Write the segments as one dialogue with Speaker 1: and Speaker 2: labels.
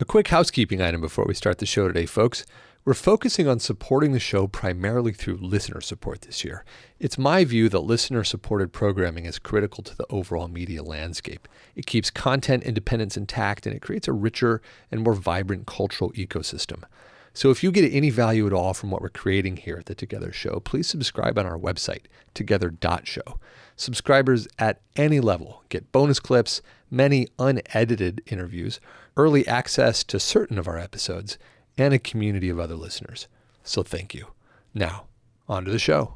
Speaker 1: A quick housekeeping item before we start the show today, folks. We're focusing on supporting the show primarily through listener support this year. It's my view that listener-supported programming is critical to the overall media landscape. It keeps content independence intact, and it creates a richer and more vibrant cultural ecosystem. So if you get any value at all from what we're creating here at the Together Show, please subscribe on our website, together.show. Subscribers at any level get bonus clips, many unedited interviews, early access to certain of our episodes, and a community of other listeners. So thank you. Now, on to the show.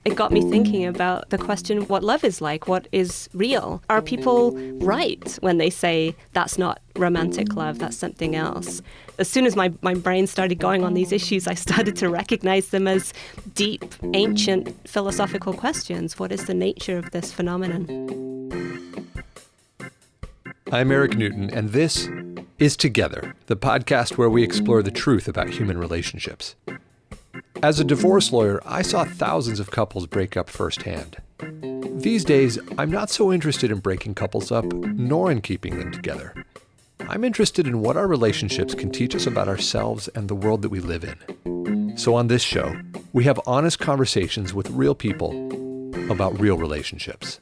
Speaker 2: It got me thinking about the question, what love is like, what is real? Are people right when they say that's not romantic love, that's something else? As soon as my brain started going on these issues, I started to recognize them as deep, ancient philosophical questions. What is the nature of this phenomenon?
Speaker 1: I'm Eric Newton, and this is Together, the podcast where we explore the truth about human relationships. As a divorce lawyer, I saw thousands of couples break up firsthand. These days, I'm not so interested in breaking couples up, nor in keeping them together. I'm interested in what our relationships can teach us about ourselves and the world that we live in. So on this show, we have honest conversations with real people about real relationships.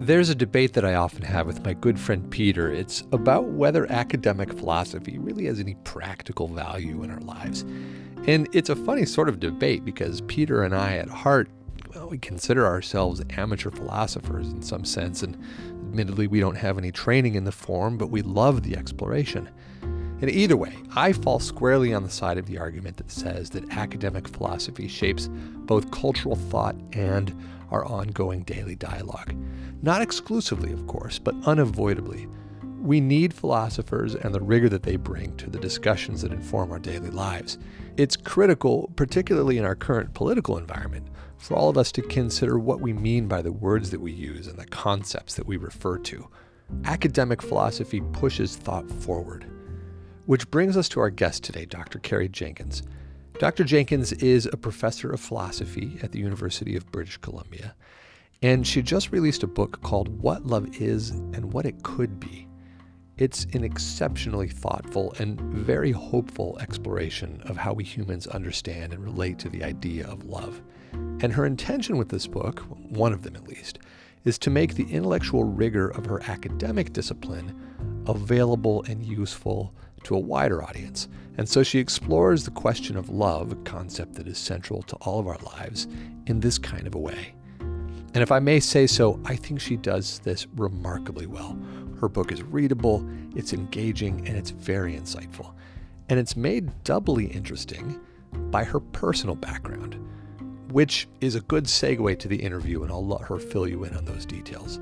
Speaker 1: There's a debate that I often have with my good friend Peter. It's about whether academic philosophy really has any practical value in our lives. And it's a funny sort of debate because Peter and I at heart, well, we consider ourselves amateur philosophers in some sense, and admittedly we don't have any training in the form, but we love the exploration. And either way, I fall squarely on the side of the argument that says that academic philosophy shapes both cultural thought and our ongoing daily dialogue. Not exclusively, of course, but unavoidably. We need philosophers and the rigor that they bring to the discussions that inform our daily lives. It's critical, particularly in our current political environment, for all of us to consider what we mean by the words that we use and the concepts that we refer to. Academic philosophy pushes thought forward. Which brings us to our guest today, Dr. Carrie Jenkins. Dr. Jenkins is a professor of philosophy at the University of British Columbia, and she just released a book called What Love Is and What It Could Be. It's an exceptionally thoughtful and very hopeful exploration of how we humans understand and relate to the idea of love. And her intention with this book, one of them at least, is to make the intellectual rigor of her academic discipline available and useful to a wider audience. And so she explores the question of love, a concept that is central to all of our lives, in this kind of a way. And if I may say so, I think she does this remarkably well. Her book is readable, it's engaging, and it's very insightful. And it's made doubly interesting by her personal background, which is a good segue to the interview, and I'll let her fill you in on those details.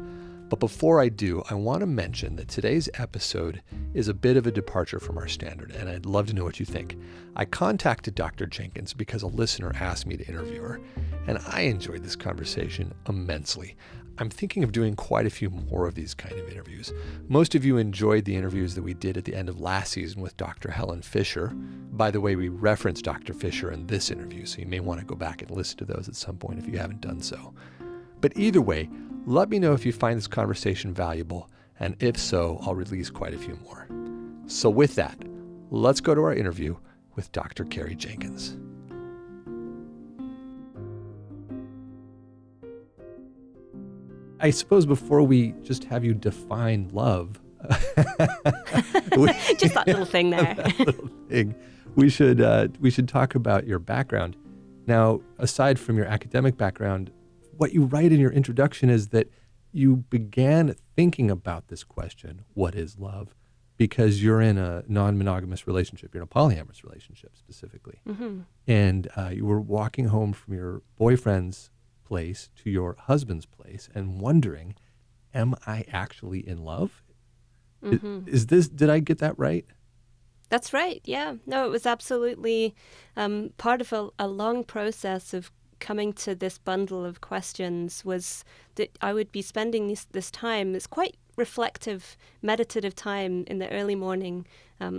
Speaker 1: But before I do, I want to mention that today's episode is a bit of a departure from our standard, and I'd love to know what you think. I contacted Dr. Jenkins because a listener asked me to interview her, and I enjoyed this conversation immensely. I'm thinking of doing quite a few more of these kind of interviews. Most of you enjoyed the interviews that we did at the end of last season with Dr. Helen Fisher. By the way, we referenced Dr. Fisher in this interview, so you may want to go back and listen to those at some point if you haven't done so. But either way, let me know if you find this conversation valuable, and if so, I'll release quite a few more. So with that, let's go to our interview with Dr. Carrie Jenkins. I suppose before we just have you define love,
Speaker 2: just that little thing there.
Speaker 1: We should talk about your background. Now, aside from your academic background, what you write in your introduction is that you began thinking about this question, what is love, because you're in a non-monogamous relationship. You're in a polyamorous relationship specifically. Mm-hmm. And you were walking home from your boyfriend's place to your husband's place and wondering, am I actually in love? Mm-hmm. Did I get that right?
Speaker 2: That's right, yeah. No, it was absolutely part of a long process of coming to this bundle of questions. Was that I would be spending this time. It's quite reflective, meditative time in the early morning,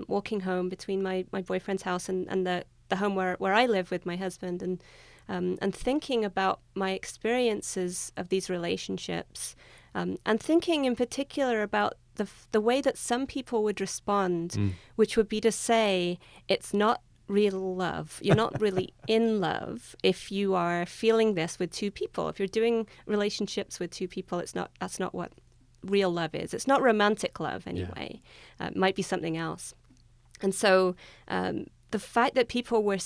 Speaker 2: walking home between my boyfriend's house and the home where I live with my husband, and thinking about my experiences of these relationships, and thinking in particular about the way that some people would respond, which would be to say, it's not real love. You're not really in love if you are feeling this with two people. If you're doing relationships with two people, that's not what real love is. It's not romantic love anyway. It might be something else. And so the fact that people were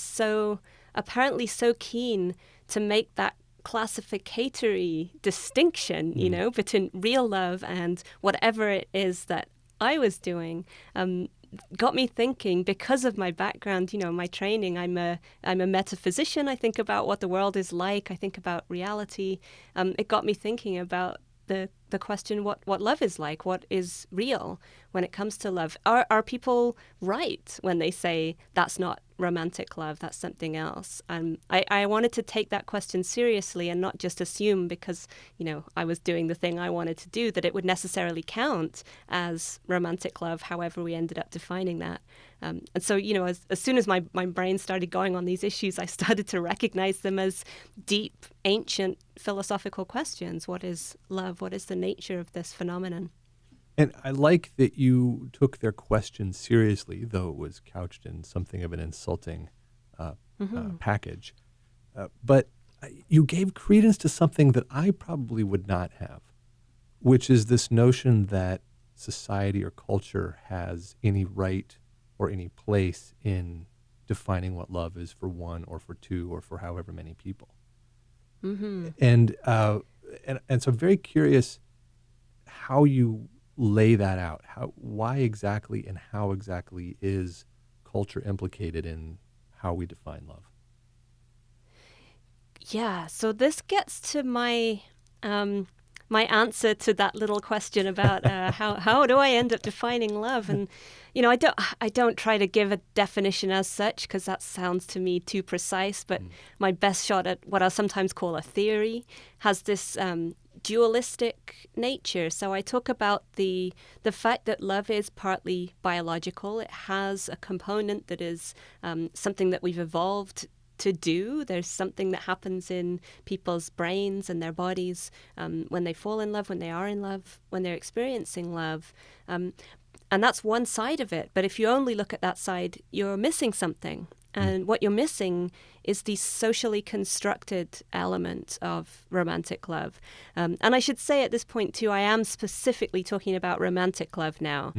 Speaker 2: apparently so keen to make that classificatory distinction, between real love and whatever it is that I was doing, got me thinking, because of my background, my training. I'm a metaphysician. I think about what the world is like. I think about reality. It got me thinking about the question, what love is like, what is real when it comes to love. Are people right when they say that's not romantic love, that's something else? I wanted to take that question seriously and not just assume, because I was doing the thing I wanted to do, that it would necessarily count as romantic love, however we ended up defining that. And so, as soon as my brain started going on these issues, I started to recognize them as deep, ancient philosophical questions. What is love? What is the nature of this phenomenon?
Speaker 1: And I like that you took their question seriously, though it was couched in something of an insulting package. But you gave credence to something that I probably would not have, which is this notion that society or culture has any right or any place in defining what love is for one or for two or for however many people. Mm-hmm. And so I'm very curious how you lay that out. Why exactly and how exactly is culture implicated in how we define love?
Speaker 2: Yeah, so this gets to my my answer to that little question about how do I end up defining love? And I don't try to give a definition as such, because that sounds to me too precise. But my best shot at what I sometimes call a theory has this dualistic nature. So I talk about the fact that love is partly biological. It has a component that is something that we've evolved to do. There's something that happens in people's brains and their bodies when they fall in love, when they are in love, when they're experiencing love. And that's one side of it. But if you only look at that side, you're missing something. And what you're missing is the socially constructed element of romantic love. And I should say at this point, too, I am specifically talking about romantic love now,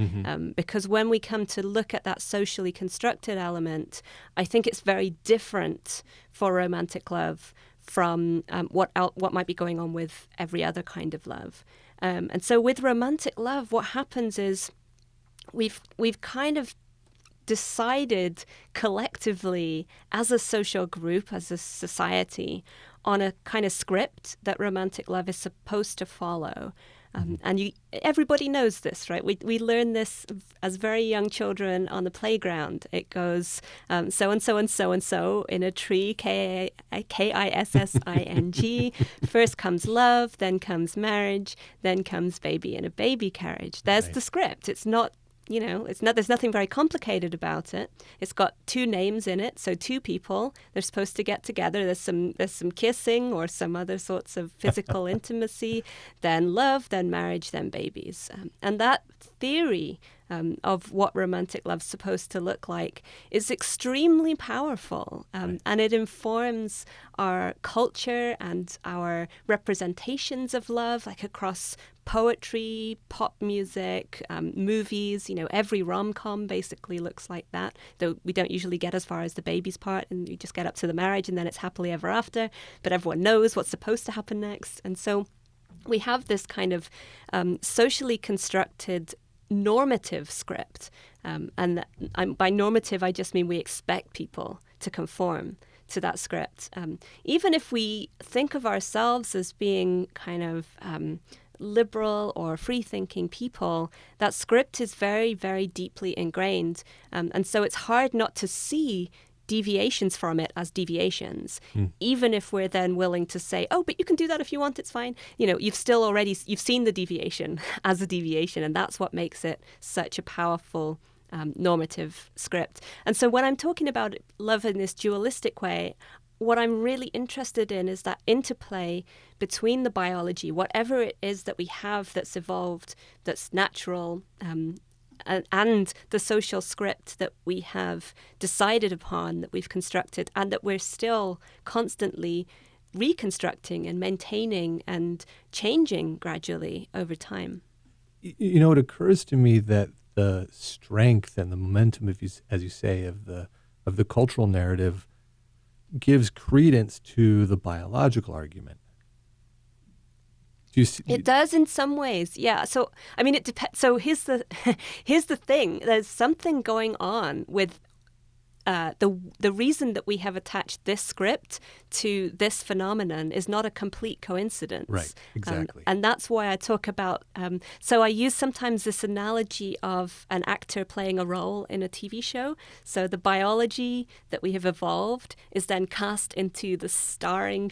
Speaker 2: because when we come to look at that socially constructed element, I think it's very different for romantic love from what might be going on with every other kind of love. And so with romantic love, what happens is we've kind of decided collectively as a social group, as a society, on a kind of script that romantic love is supposed to follow. And everybody knows this, right? We learn this as very young children on the playground. It goes so-and-so and so-and-so in a tree, K-I-S-S-I-N-G. First comes love, then comes marriage, then comes baby in a baby carriage. There's the script. It's not, there's nothing very complicated about it. It's got two names in it, so two people. They're supposed to get together. There's some kissing or some other sorts of physical intimacy, then love, then marriage, then babies. And that theory of what romantic love's supposed to look like is extremely powerful, and it informs our culture and our representations of love, like across poetry, pop music, movies. Every rom-com basically looks like that, though we don't usually get as far as the babies part, and we just get up to the marriage and then it's happily ever after, but everyone knows what's supposed to happen next. And so we have this kind of socially constructed normative script, and by normative I just mean we expect people to conform to that script, even if we think of ourselves as being kind of liberal or free-thinking people. That script is very, very deeply ingrained, and so it's hard not to see deviations from it as deviations, even if we're then willing to say, oh, but you can do that if you want, it's fine. You've seen the deviation as a deviation, and that's what makes it such a powerful normative script. And so when I'm talking about love in this dualistic way, what I'm really interested in is that interplay between the biology, whatever it is that we have that's evolved, that's natural, and the social script that we have decided upon, that we've constructed, and that we're still constantly reconstructing and maintaining and changing gradually over time.
Speaker 1: It occurs to me that the strength and the momentum, as you say, of the cultural narrative gives credence to the biological argument.
Speaker 2: It does in some ways, yeah. So, I mean, it depends. So here's the thing. There's something going on with the reason that we have attached this script to this phenomenon is not a complete coincidence.
Speaker 1: Right, exactly.
Speaker 2: And that's why I talk about, so I use sometimes this analogy of an actor playing a role in a TV show. So the biology that we have evolved is then cast into the starring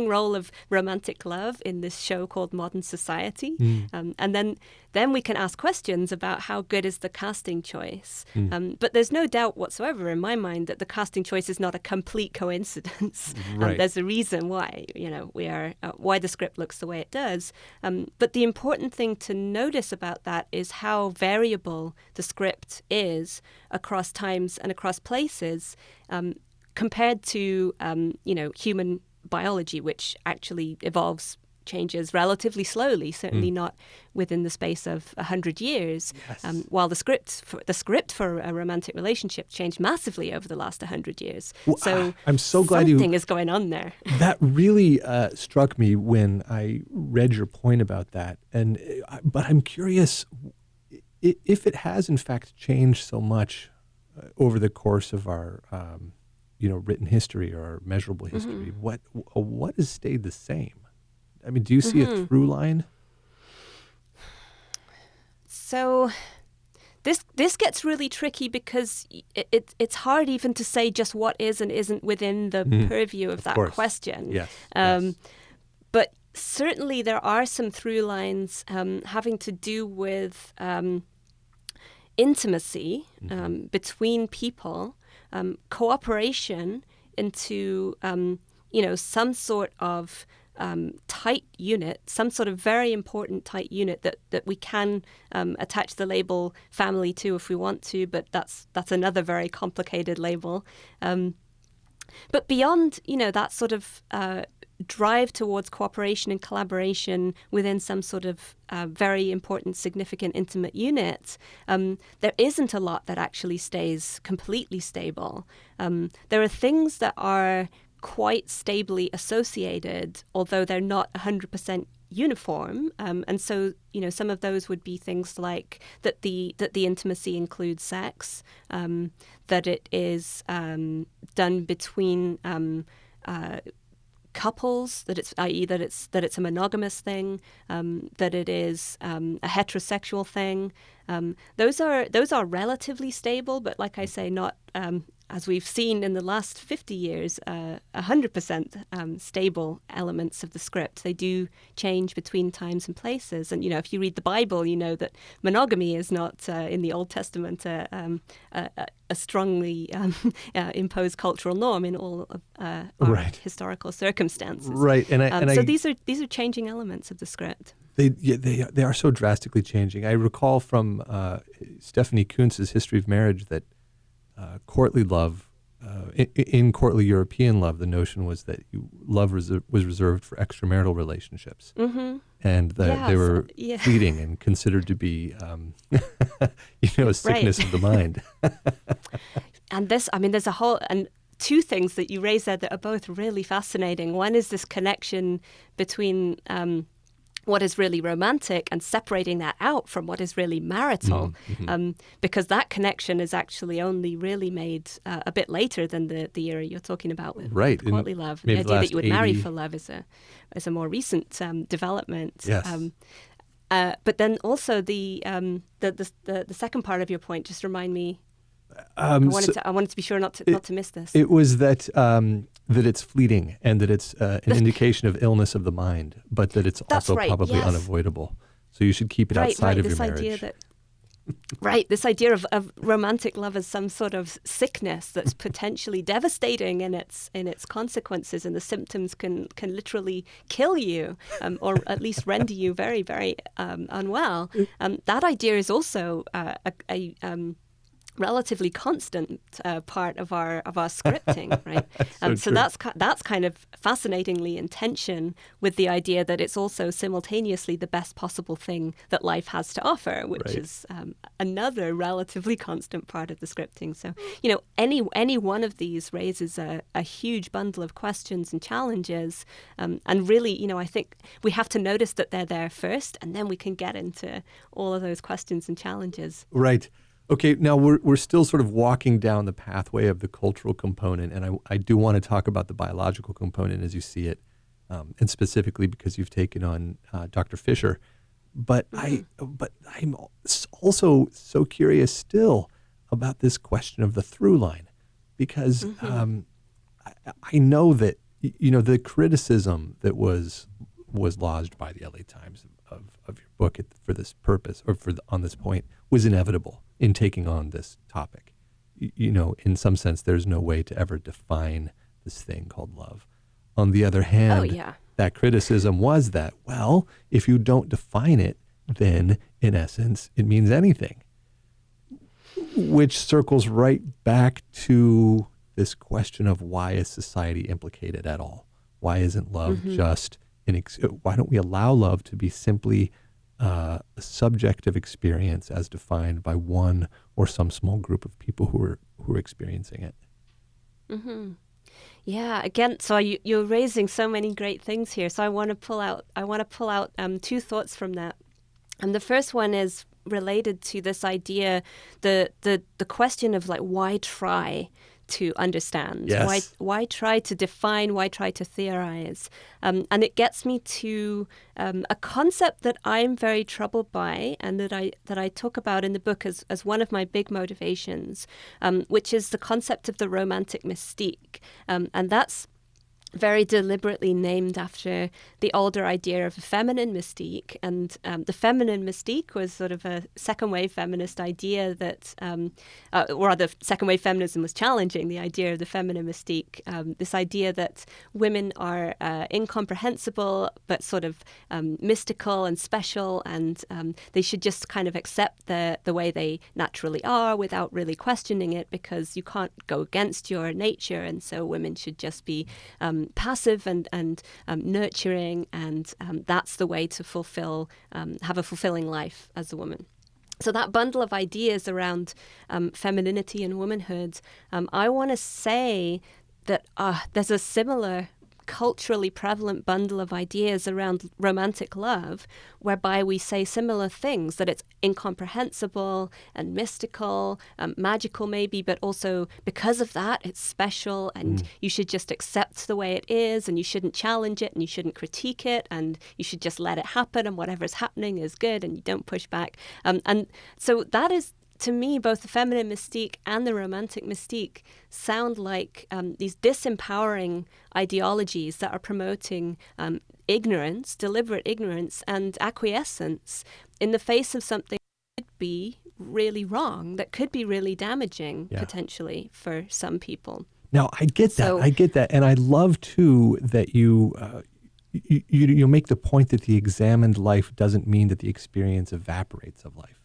Speaker 2: role of romantic love in this show called Modern Society. And then we can ask questions about how good is the casting choice. But there's no doubt whatsoever in my mind that the casting choice is not a complete coincidence.
Speaker 1: Right.
Speaker 2: There's a reason why, we are why the script looks the way it does. But the important thing to notice about that is how variable the script is across times and across places, compared to human biology, which actually changes relatively slowly, certainly not within the space of 100 years,
Speaker 1: Yes.
Speaker 2: while the script for a romantic relationship changed massively over the last 100 years.
Speaker 1: Well,
Speaker 2: So
Speaker 1: I'm so glad
Speaker 2: something is going on there.
Speaker 1: That really struck me when I read your point about that. But I'm curious if it has in fact changed so much over the course of our written history or our measurable history. What has stayed the same? I mean, do you see a through line?
Speaker 2: So this gets really tricky because it's hard even to say just what is and isn't within the purview of that
Speaker 1: course.
Speaker 2: question.
Speaker 1: Yes.
Speaker 2: But certainly there are some through lines having to do with intimacy between people, cooperation into some sort of tight unit, some sort of very important tight unit that we can attach the label family to if we want to, but that's another very complicated label. But beyond, that sort of drive towards cooperation and collaboration within some sort of very important, significant, intimate unit, there isn't a lot that actually stays completely stable. There are things that are quite stably associated, although they're not 100% uniform. And so, some of those would be things like that the intimacy includes sex, that it is done between couples, that it's a monogamous thing, that it is a heterosexual thing. Those are relatively stable, but like I say, not as we've seen in the last 50 years, 100% stable elements of the script. They do change between times and places. And, if you read the Bible, you know that monogamy is not, in the Old Testament, a strongly imposed cultural norm in all of our historical circumstances.
Speaker 1: Right.
Speaker 2: So these are changing elements of the script.
Speaker 1: They are so drastically changing. I recall from Stephanie Kuntz's History of Marriage that courtly love, in courtly European love, the notion was that love was reserved for extramarital relationships, and that they were fleeting and considered to be, a sickness of the mind.
Speaker 2: And there's a whole and two things that you raise there that are both really fascinating. One is this connection between what is really romantic and separating that out from what is really marital, because that connection is actually only really made a bit later than the era you're talking about with courtly love. The idea that you would marry for love is a more recent development.
Speaker 1: Yes.
Speaker 2: But then also the second part of your point, just remind me. I wanted to be sure not to miss this.
Speaker 1: It was that that it's fleeting and that it's an indication of illness of the mind, but that it's also probably unavoidable. So you should keep it outside of your marriage.
Speaker 2: This idea of romantic love as some sort of sickness that's potentially devastating in its consequences, and the symptoms can literally kill you, or at least render you very, very unwell. That idea is also a relatively constant part of our scripting, right? So that's kind of fascinatingly in tension with the idea that it's also simultaneously the best possible thing that life has to offer, which is another relatively constant part of the scripting. So, any one of these raises a huge bundle of questions and challenges, and really, I think we have to notice that they're there first, and then we can get into all of those questions and challenges.
Speaker 1: Right. Okay, now we're still sort of walking down the pathway of the cultural component, and I do want to talk about the biological component as you see it, and specifically because you've taken on Dr. Fisher. But I'm also so curious still about this question of the through line, because I know that the criticism that was lodged by the LA Times of your book for this purpose or on this point was inevitable in taking on this topic. In some sense, there's no way to ever define this thing called love. On the other hand, that criticism was that, well, if you don't define it, then in essence, it means anything, which circles right back to this question of why is society implicated at all? Why isn't love just why don't we allow love to be simply a subjective experience as defined by one or some small group of people who are experiencing it?
Speaker 2: Yeah, again, so you're raising so many great things here. So I want to pull out two thoughts from that. And the first one is related to this idea, the question of why try to understand?
Speaker 1: Yes.
Speaker 2: Why try to define? Why try to theorize? And it gets me to a concept that I'm very troubled by, and that I talk about in the book as one of my big motivations, which is the concept of the romantic mystique, and that's very deliberately named after the older idea of a feminine mystique. And the feminine mystique was sort of a second-wave feminist idea that, or rather, second-wave feminism was challenging the idea of the feminine mystique, this idea that women are incomprehensible but sort of mystical and special, and they should just kind of accept the way they naturally are without really questioning it, because you can't go against your nature, and so women should just be passive and nurturing, and that's the way to have a fulfilling life as a woman. So that bundle of ideas around femininity and womanhood, I want to say that there's a similar culturally prevalent bundle of ideas around romantic love, whereby we say similar things, that it's incomprehensible and mystical, magical maybe, but also because of that, it's special, and you should just accept the way it is, and you shouldn't challenge it, and you shouldn't critique it, and you should just let it happen, and whatever's happening is good, and you don't push back. And so that is, to me, both the feminine mystique and the romantic mystique sound like these disempowering ideologies that are promoting ignorance, deliberate ignorance, and acquiescence in the face of something that could be really wrong, that could be really damaging potentially for some people.
Speaker 1: Now, I get that. And I love, too, that you make the point that the examined life doesn't mean that the experience evaporates of life.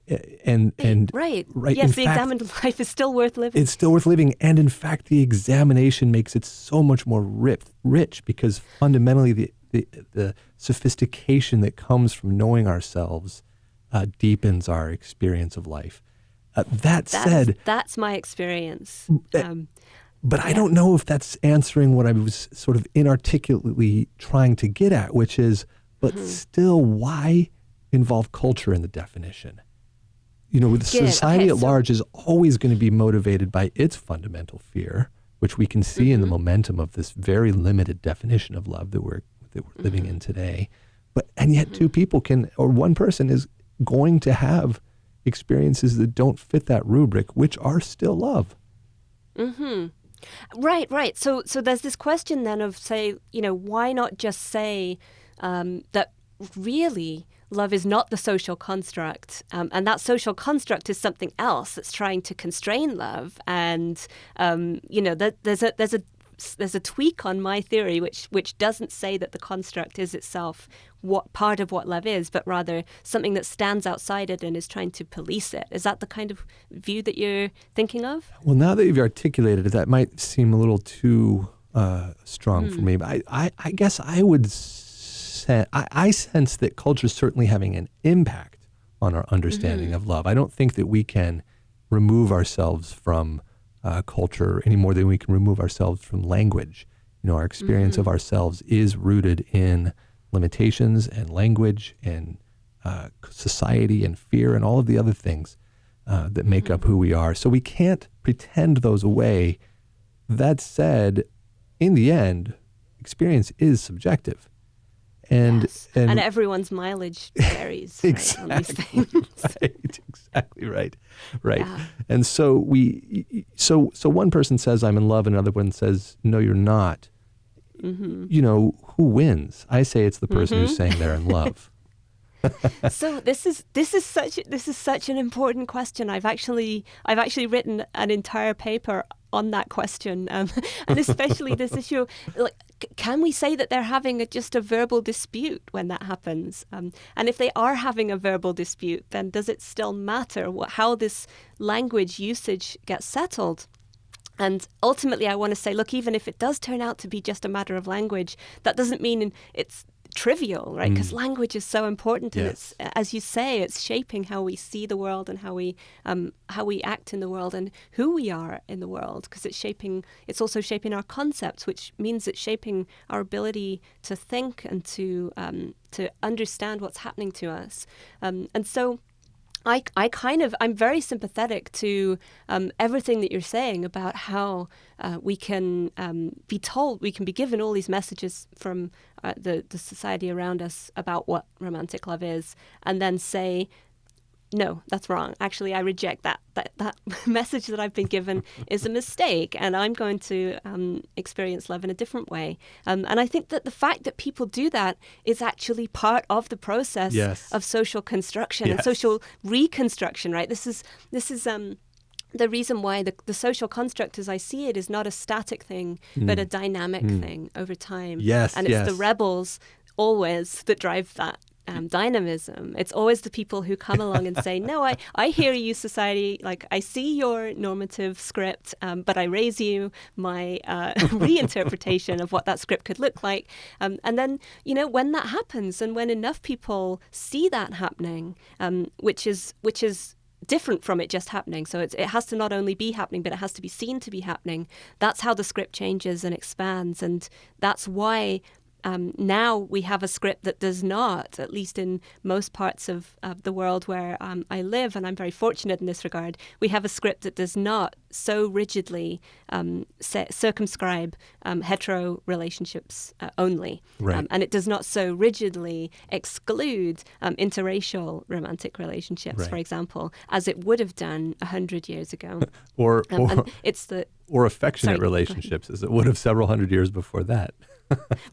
Speaker 2: Right. Yes, the examined life is still worth living.
Speaker 1: It's still worth living. And in fact, the examination makes it so much more rich, because fundamentally the sophistication that comes from knowing ourselves deepens our experience of life. That's
Speaker 2: my experience.
Speaker 1: But I don't know if that's answering what I was sort of inarticulately trying to get at, which is, but still, why involve culture in the definition? Society at large is always going to be motivated by its fundamental fear, which we can see in the momentum of this very limited definition of love that we're living in today. And yet two people one person is going to have experiences that don't fit that rubric, which are still love.
Speaker 2: Mm-hmm. Right. So there's this question then of, say, why not just say that really love is not the social construct, and that social construct is something else that's trying to constrain love, and that there's a tweak on my theory which doesn't say that the construct is itself what part of what love is, but rather something that stands outside it and is trying to police it. Is that the kind of view that you're thinking of?
Speaker 1: Well, now that you've articulated it, that might seem a little too strong for me. But I guess I would I sense that culture is certainly having an impact on our understanding of love. I don't think that we can remove ourselves from culture any more than we can remove ourselves from language. Our experience of ourselves is rooted in limitations and language and society and fear and all of the other things that make up who we are. So we can't pretend those away. That said, in the end, experience is subjective. And,
Speaker 2: yes. And everyone's mileage varies
Speaker 1: exactly,
Speaker 2: on these things.
Speaker 1: Right, exactly right.
Speaker 2: Yeah.
Speaker 1: And so so one person says I'm in love, and another one says no, you're not. Who wins? I say it's the person who's saying they're in love.
Speaker 2: So this is such an important question. I've actually written an entire paper on that question, and especially this issue. Like, can we say that they're having just a verbal dispute when that happens? And if they are having a verbal dispute, then does it still matter how this language usage gets settled? And ultimately, I want to say, look, even if it does turn out to be just a matter of language, that doesn't mean it's trivial, right? Because language is so important, and it's, as you say, it's shaping how we see the world and how we act in the world and who we are in the world. Because it's also shaping our concepts, which means it's shaping our ability to think and to understand what's happening to us. And so I'm very sympathetic to everything that you're saying about how we can be given all these messages from the society around us about what romantic love is, and then say, no, that's wrong. Actually, I reject that message that I've been given is a mistake, and I'm going to experience love in a different way. And I think that the fact that people do that is actually part of the process of social construction and social reconstruction, right? This is the reason why the social construct, as I see it, is not a static thing, but a dynamic thing over time. And it's the rebels always that drive that dynamism. It's always the people who come along and say, no, I hear you, society. Like, I see your normative script, but I raise you my reinterpretation of what that script could look like. And then, when that happens, and when enough people see that happening, which is different from it just happening. So it has to not only be happening, but it has to be seen to be happening. That's how the script changes and expands. And that's why now we have a script that does not, at least in most parts of the world where I live, and I'm very fortunate in this regard, we have a script that does not so rigidly circumscribe hetero relationships only.
Speaker 1: Right.
Speaker 2: And it does not so rigidly exclude interracial romantic relationships, for example, as it would have done 100 years ago.
Speaker 1: or affectionate
Speaker 2: Sorry,
Speaker 1: relationships, as it would have several hundred years before that.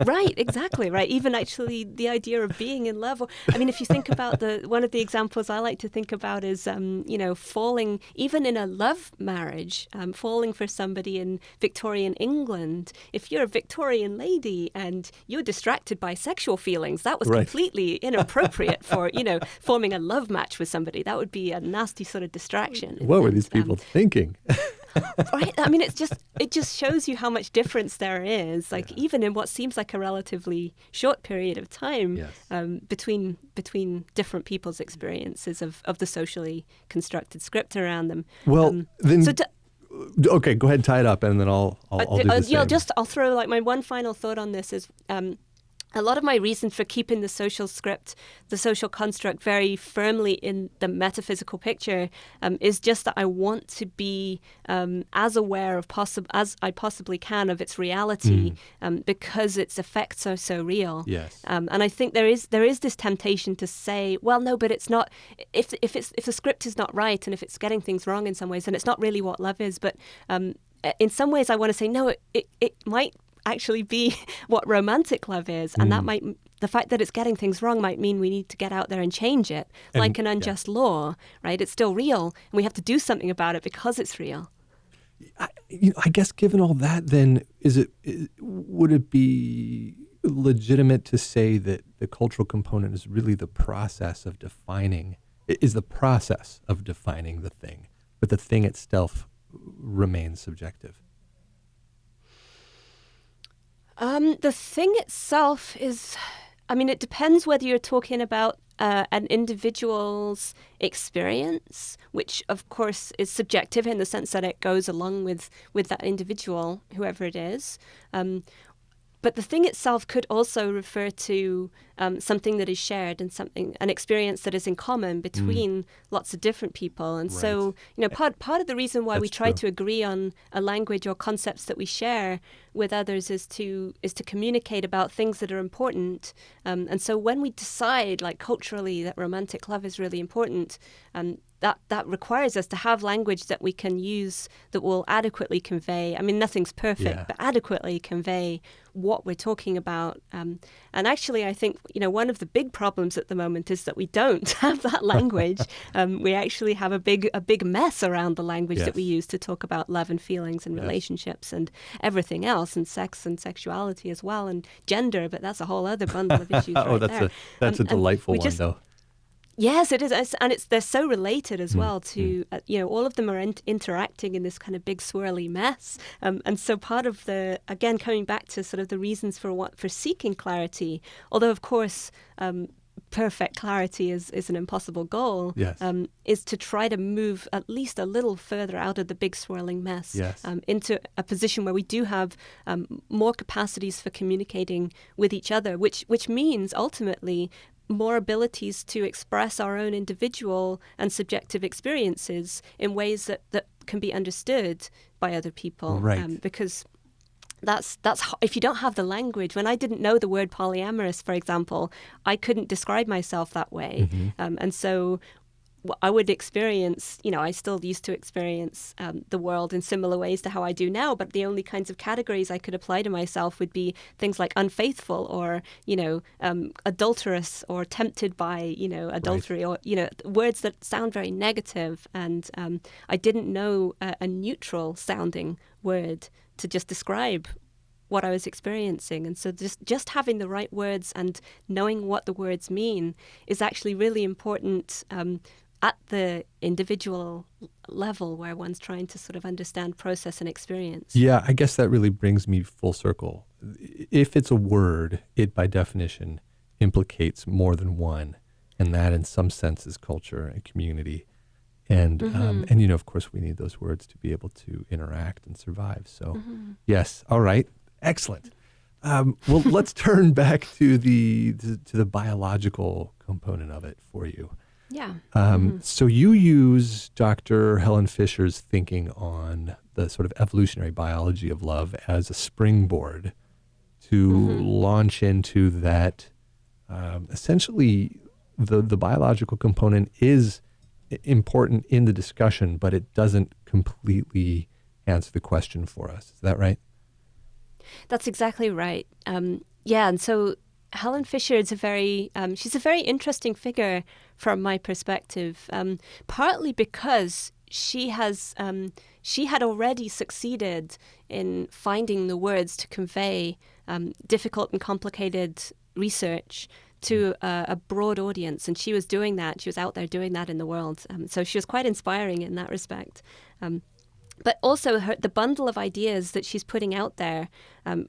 Speaker 2: Right, exactly, right. Even actually the idea of being in love. I mean, if you think about one of the examples I like to think about is, falling, even in a love marriage, falling for somebody in Victorian England. If you're a Victorian lady and you're distracted by sexual feelings, that was completely inappropriate for, forming a love match with somebody. That would be a nasty sort of distraction.
Speaker 1: What were these people thinking?
Speaker 2: Right. I mean, it just shows you how much difference there is, even in what seems like a relatively short period of time, between different people's experiences of the socially constructed script around them.
Speaker 1: Well, okay, go ahead and tie it up, and then I'll do the same.
Speaker 2: I'll throw my one final thought on this is, a lot of my reason for keeping the social script, the social construct very firmly in the metaphysical picture is just that I want to be as aware of as I possibly can of its reality because its effects are so real.
Speaker 1: Yes.
Speaker 2: And I think there is this temptation to say, well, no, but it's not. If the script is not right and if it's getting things wrong in some ways, then it's not really what love is. But in some ways, I want to say no. It might actually be what romantic love is, and that might, the fact that it's getting things wrong might mean we need to get out there and change it, like an unjust law, right? It's still real, and we have to do something about it because it's real.
Speaker 1: I guess given all that, then would it be legitimate to say that the cultural component is really the process of defining the thing, but the thing itself remains subjective?
Speaker 2: The thing itself is, it depends whether you're talking about an individual's experience, which of course is subjective in the sense that it goes along with that individual, whoever it is. But the thing itself could also refer to something that is shared and an experience that is in common between lots of different people. And so, part of the reason why we try to agree on a language or concepts that we share with others is to communicate about things that are important. And so when we decide, like culturally, that romantic love is really important, that requires us to have language that we can use that will adequately convey. Nothing's perfect, but adequately convey what we're talking about. And actually, I think, one of the big problems at the moment is that we don't have that language. We actually have a big mess around the language that we use to talk about love and feelings and relationships and everything else, and sex and sexuality as well, and gender. But that's a whole other bundle of issues
Speaker 1: that's a delightful one, though.
Speaker 2: Yes, it is, and they're so related as well to all of them are interacting in this kind of big swirly mess, and so part of again coming back to sort of the reasons for seeking clarity, although of course perfect clarity is an impossible goal, is to try to move at least a little further out of the big swirling mess into a position where we do have more capacities for communicating with each other, which means ultimately more abilities to express our own individual and subjective experiences in ways that can be understood by other people.
Speaker 1: Right.
Speaker 2: Because that's if you don't have the language. When I didn't know the word polyamorous, for example, I couldn't describe myself that way. And so I would experience, I still used to experience the world in similar ways to how I do now, but the only kinds of categories I could apply to myself would be things like unfaithful or, adulterous or tempted by, adultery or, words that sound very negative. And I didn't know a neutral sounding word to just describe what I was experiencing. And so just having the right words and knowing what the words mean is actually really important at the individual level where one's trying to sort of understand, process, and experience.
Speaker 1: Yeah, I guess that really brings me full circle. If it's a word, it by definition implicates more than one, and that in some sense is culture and community. And, of course, we need those words to be able to interact and survive. So, yes, all right, excellent. Well, let's turn back to the biological component of it for you.
Speaker 2: Yeah.
Speaker 1: So you use Dr. Helen Fisher's thinking on the sort of evolutionary biology of love as a springboard to launch into that. Essentially, the biological component is important in the discussion, but it doesn't completely answer the question for us. Is that right?
Speaker 2: That's exactly right. And so Helen Fisher is she's a very interesting figure from my perspective, partly because she had already succeeded in finding the words to convey difficult and complicated research to a broad audience, and she was doing that. She was out there doing that in the world. So she was quite inspiring in that respect. But also the bundle of ideas that she's putting out there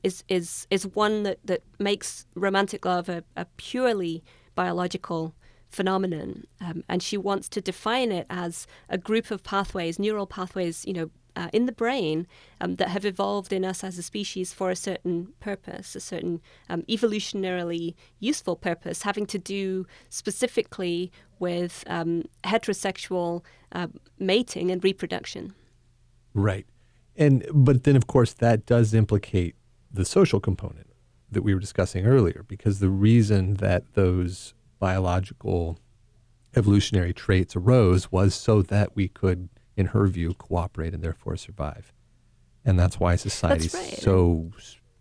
Speaker 2: is one that makes romantic love a purely biological phenomenon. And she wants to define it as a group of pathways, neural pathways, in the brain that have evolved in us as a species for a certain purpose, a certain evolutionarily useful purpose, having to do specifically with heterosexual mating and reproduction.
Speaker 1: Right. But then, of course, that does implicate the social component that we were discussing earlier, because the reason that those biological evolutionary traits arose was so that we could, in her view, cooperate and therefore survive. And that's why society is
Speaker 2: right.
Speaker 1: so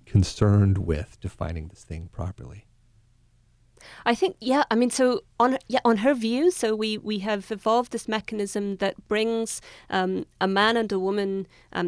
Speaker 1: concerned with defining this thing properly.
Speaker 2: I think, so on her view, so we have evolved this mechanism that brings a man and a woman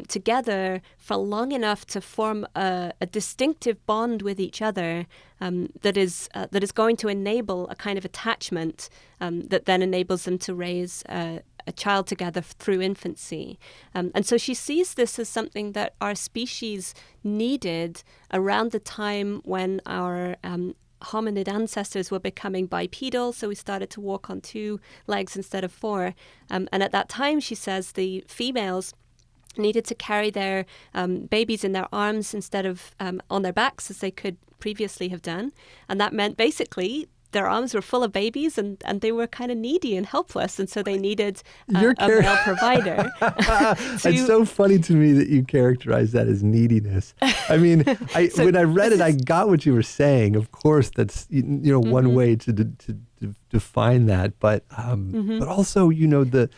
Speaker 2: together for long enough to form a distinctive bond with each other that is going to enable a kind of attachment that then enables them to raise a child together through infancy. And so she sees this as something that our species needed around the time when our hominid ancestors were becoming bipedal, so we started to walk on 2 legs instead of 4. And at that time, she says, the females needed to carry their babies in their arms instead of on their backs, as they could previously have done. And that meant basically their arms were full of babies and they were kind of needy and helpless. And so they needed a male provider.
Speaker 1: It's so funny to me that you characterize that as neediness. I mean, when I read it, I got what you were saying. Of course, that's one way to define that. But also, when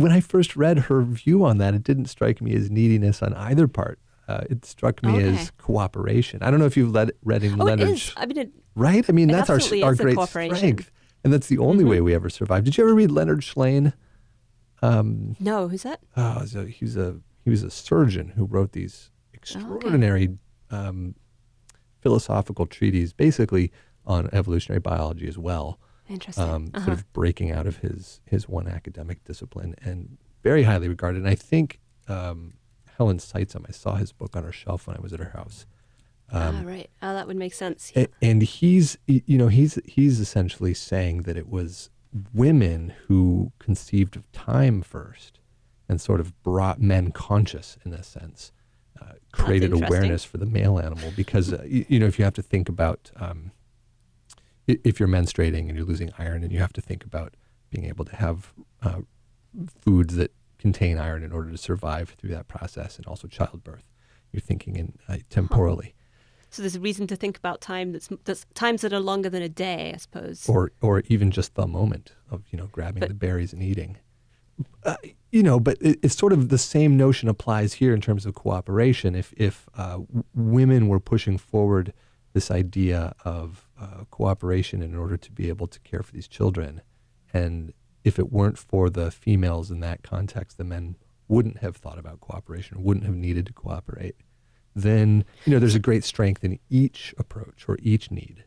Speaker 1: I first read her view on that, it didn't strike me as neediness on either part. It struck me as cooperation. I don't know if you've read in Leonard.
Speaker 2: It is. I mean,
Speaker 1: right? I mean, that's our great strength. And that's the only way we ever survived. Did you ever read Leonard Shlain?
Speaker 2: No, who's that?
Speaker 1: He was a surgeon who wrote these extraordinary philosophical treatises, basically on evolutionary biology as well.
Speaker 2: Interesting.
Speaker 1: Sort of breaking out of his one academic discipline, and very highly regarded. And I think Helen Seitzum, I saw his book on her shelf when I was at her house.
Speaker 2: Right. That would make sense. Yeah.
Speaker 1: And he's essentially saying that it was women who conceived of time first and sort of brought men conscious in a sense, created awareness for the male animal. Because, if you have to think about, if you're menstruating and you're losing iron, and you have to think about being able to have foods that contain iron in order to survive through that process, and also childbirth. You're thinking in temporally.
Speaker 2: So there's a reason to think about time that's times that are longer than a day, I suppose.
Speaker 1: Or even just the moment of grabbing the berries and eating. But it's sort of the same notion applies here in terms of cooperation. If women were pushing forward this idea of cooperation in order to be able to care for these children, and if it weren't for the females in that context, the men wouldn't have thought about cooperation, wouldn't have needed to cooperate, then, there's a great strength in each approach or each need.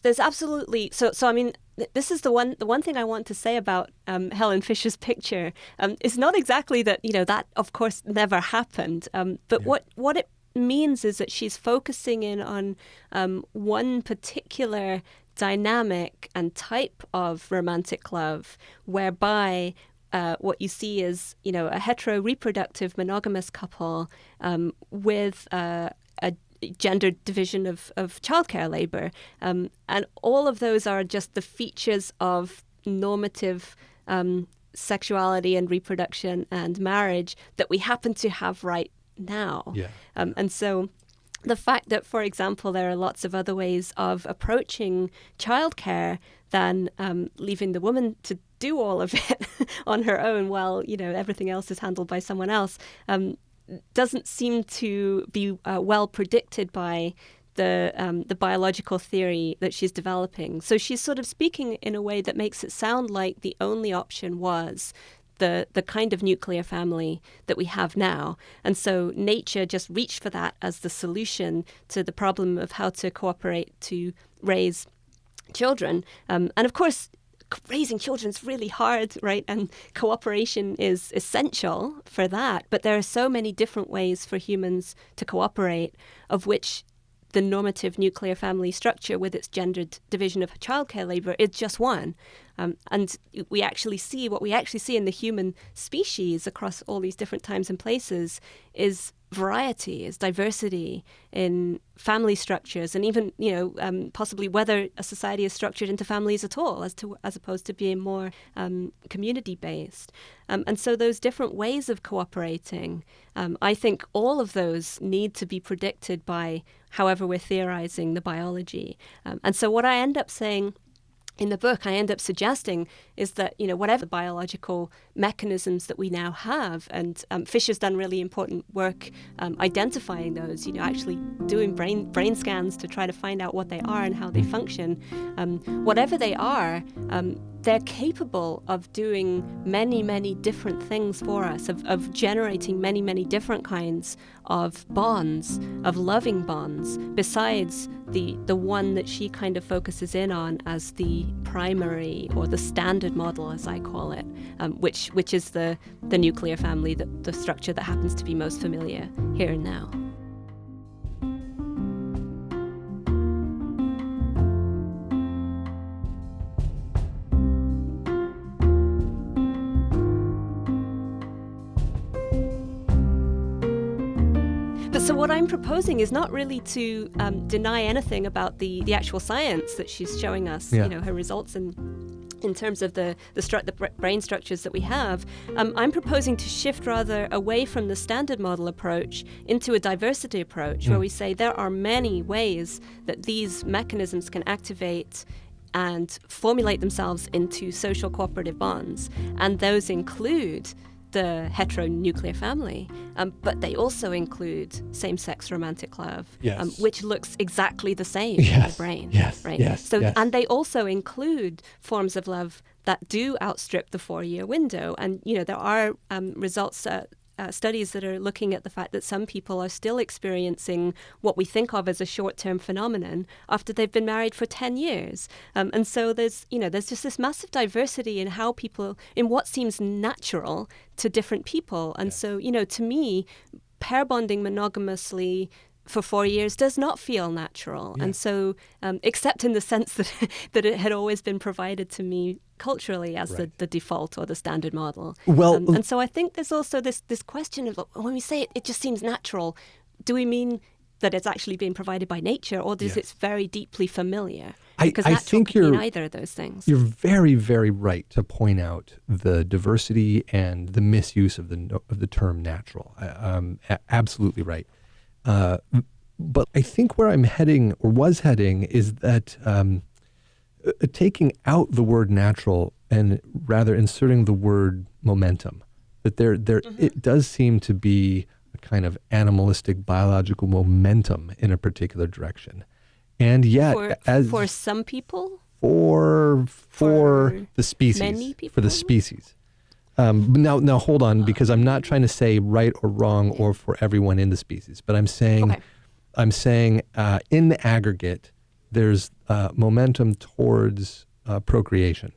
Speaker 2: There's absolutely, so I mean, this is the one thing I want to say about Helen Fisher's picture. It's not exactly that, that of course never happened, but what it means is that she's focusing in on one particular dynamic and type of romantic love, whereby what you see is, a hetero-reproductive monogamous couple with a gendered division of childcare labor. And all of those are just the features of normative sexuality and reproduction and marriage that we happen to have right now.
Speaker 1: Yeah.
Speaker 2: And so the fact that, for example, there are lots of other ways of approaching childcare than leaving the woman to do all of it on her own while, everything else is handled by someone else, doesn't seem to be well predicted by the biological theory that she's developing. So she's sort of speaking in a way that makes it sound like the only option was the kind of nuclear family that we have now. And so nature just reached for that as the solution to the problem of how to cooperate to raise children. And of course, raising children is really hard, right? And cooperation is essential for that. But there are so many different ways for humans to cooperate, of which the normative nuclear family structure with its gendered division of childcare labor is just one. And what we actually see in the human species across all these different times and places is variety, is diversity in family structures, and even possibly whether a society is structured into families at all, as opposed to being more community based. And so those different ways of cooperating, I think all of those need to be predicted by however we're theorizing the biology. And so what I end up saying in the book, I end up suggesting is that, whatever biological mechanisms that we now have, and Fisher's done really important work identifying those, actually doing brain scans to try to find out what they are and how they function. Whatever they are, they're capable of doing many, many different things for us, of generating many, many different kinds of bonds, of loving bonds, besides the one that she kind of focuses in on as the primary or the standard model, as I call it, which is the nuclear family, the structure that happens to be most familiar here and now. So what I'm proposing is not really to deny anything about the actual science that she's showing us, her results in terms of the brain structures that we have. I'm proposing to shift rather away from the standard model approach into a diversity approach, where we say there are many ways that these mechanisms can activate and formulate themselves into social cooperative bonds. And those include the heteronuclear family, but they also include same-sex romantic love, which looks exactly the same in the brain, right? And they also include forms of love that do outstrip the 4-year window. And there are results. Studies that are looking at the fact that some people are still experiencing what we think of as a short-term phenomenon after they've been married for 10 years. And so there's just this massive diversity in how people, in what seems natural to different people. And so, to me, pair bonding monogamously for 4 years does not feel natural. And so, except in the sense that it had always been provided to me culturally as the default or the standard model. Well, and so I think there's also this question of, when we say it just seems natural, do we mean that it's actually being provided by nature, or does it's very deeply familiar? Because I think could mean either of those things.
Speaker 1: You're very, very right to point out the diversity and the misuse of the term natural. Absolutely right. But I think where I'm heading, or was heading, is that taking out the word natural and rather inserting the word momentum, that there it does seem to be a kind of animalistic biological momentum in a particular direction. And yet,
Speaker 2: for some people,
Speaker 1: for the species,
Speaker 2: many people?
Speaker 1: For the species. Now hold on, because I'm not trying to say right or wrong or for everyone in the species, but I'm saying in the aggregate, there's momentum towards procreation.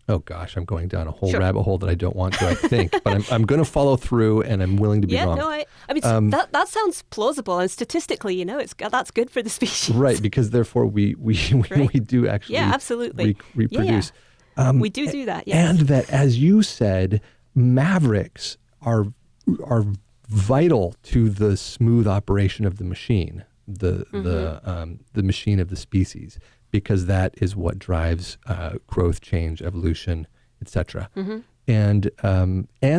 Speaker 1: Oh gosh, I'm going down a whole rabbit hole that I don't want to, I think, but I'm going to follow through, and I'm willing to be wrong.
Speaker 2: I mean, that sounds plausible, and statistically, that's good for the species,
Speaker 1: right? Because therefore we do actually
Speaker 2: absolutely
Speaker 1: reproduce.
Speaker 2: We do that, yes.
Speaker 1: And that, as you said, mavericks are vital to the smooth operation of the machine, the machine of the species, because that is what drives growth, change, evolution, etc. And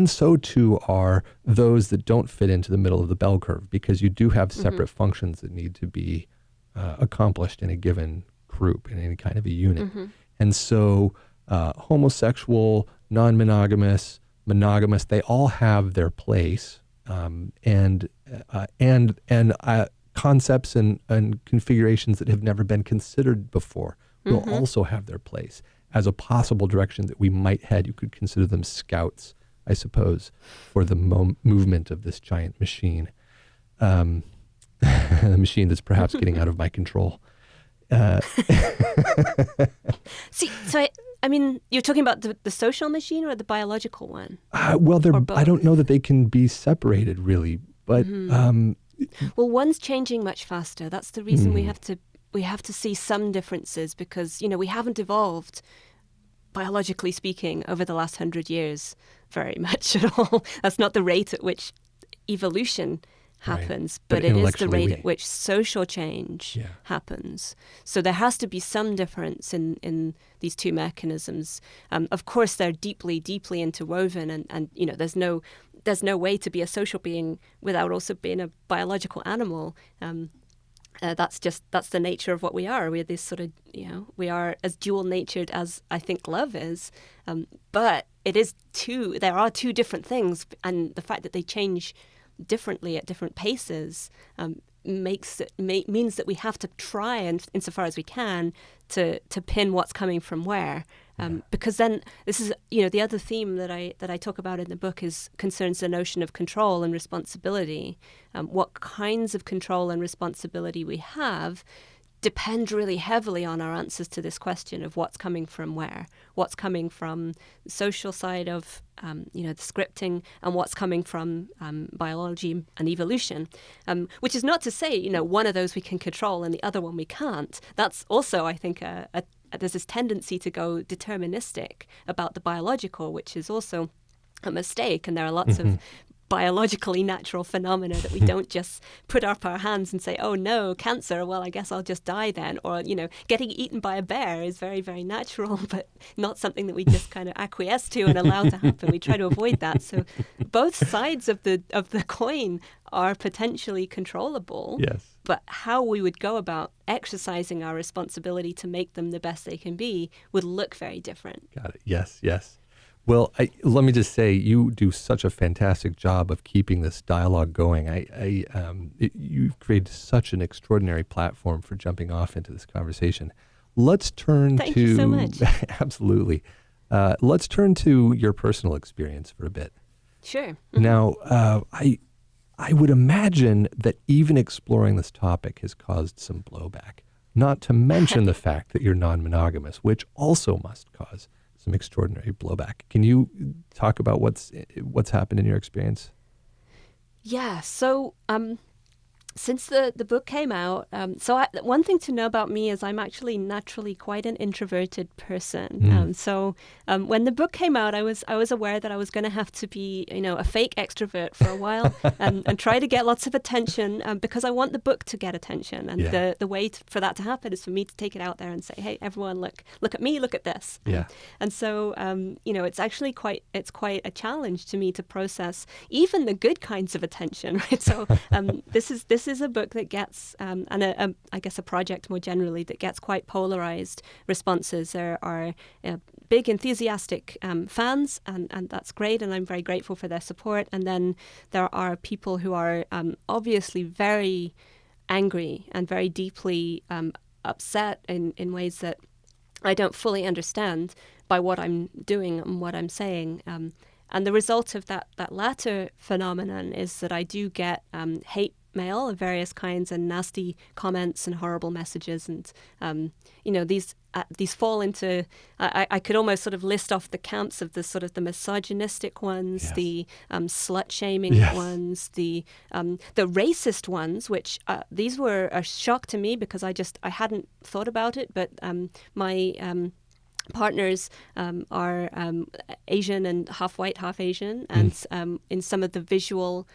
Speaker 1: so too are those that don't fit into the middle of the bell curve, because you do have separate functions that need to be accomplished in a given group, in any kind of a unit. And so homosexual, non-monogamous, monogamous, they all have their place, and concepts and configurations that have never been considered before will also have their place as a possible direction that we might head. You could consider them scouts, I suppose, for the movement of this giant machine, a machine that's perhaps getting out of my control.
Speaker 2: See, so I mean, you're talking about the social machine or the biological one?
Speaker 1: Well, I don't know that they can be separated, really, but
Speaker 2: well, one's changing much faster. That's the reason we have to see some differences, because we haven't evolved biologically speaking, over the last 100 years very much at all. That's not the rate at which evolution happens, but it is the rate at which social change happens. So there has to be some difference in these two mechanisms. Of course, they're deeply, deeply interwoven, and there's no way to be a social being without also being a biological animal. That's the nature of what we are. We're this sort of, we are as dual-natured as I think love is. But there are two different things, and the fact that they change differently at different paces means that we have to try, and insofar as we can, to pin what's coming from where. Because then this is, the other theme that I talk about in the book concerns the notion of control and responsibility. What kinds of control and responsibility we have depend really heavily on our answers to this question of what's coming from where, what's coming from the social side of the scripting, and what's coming from biology and evolution, which is not to say one of those we can control and the other one we can't. That's also, I think, there's this tendency to go deterministic about the biological, which is also a mistake, and there are lots of biologically natural phenomena that we don't just put up our hands and say, oh no, cancer, well, I guess I'll just die then. Or, getting eaten by a bear is very, very natural, but not something that we just kind of acquiesce to and allow to happen. We try to avoid that. So both sides of the coin are potentially controllable.
Speaker 1: Yes.
Speaker 2: But how we would go about exercising our responsibility to make them the best they can be would look very different.
Speaker 1: Got it. Yes, yes. Well, let me just say, you do such a fantastic job of keeping this dialogue going. You've created such an extraordinary platform for jumping off into this conversation. Let's turn
Speaker 2: Thank you so much.
Speaker 1: Absolutely. Let's turn to your personal experience for a bit.
Speaker 2: Sure.
Speaker 1: Mm-hmm. Now, I would imagine that even exploring this topic has caused some blowback, not to mention the fact that you're non-monogamous, which also must cause some extraordinary blowback. Can you talk about what's happened in your experience?
Speaker 2: Yeah. So since the book came out, one thing to know about me is I'm actually naturally quite an introverted person. So when the book came out, I was aware that I was going to have to be, a fake extrovert for a while and try to get lots of attention because I want the book to get attention. And the way for that to happen is for me to take it out there and say, hey, everyone, look at me, look at this.
Speaker 1: Yeah.
Speaker 2: And so, it's actually quite a challenge to me to process even the good kinds of attention, right? So this is a book that gets, I guess a project more generally, that gets quite polarized responses. There are big enthusiastic fans, and that's great, and I'm very grateful for their support. And then there are people who are obviously very angry and very deeply upset in ways that I don't fully understand by what I'm doing and what I'm saying. And the result of that latter phenomenon is that I do get hate mail of various kinds and nasty comments and horrible messages, and these fall into I could almost sort of list off the camps of the sort of the misogynistic ones,
Speaker 1: yes.
Speaker 2: the slut shaming
Speaker 1: yes.
Speaker 2: ones, the racist ones, which these were a shock to me because I hadn't thought about it, but my partners are Asian and half white, half Asian, and in some of the visual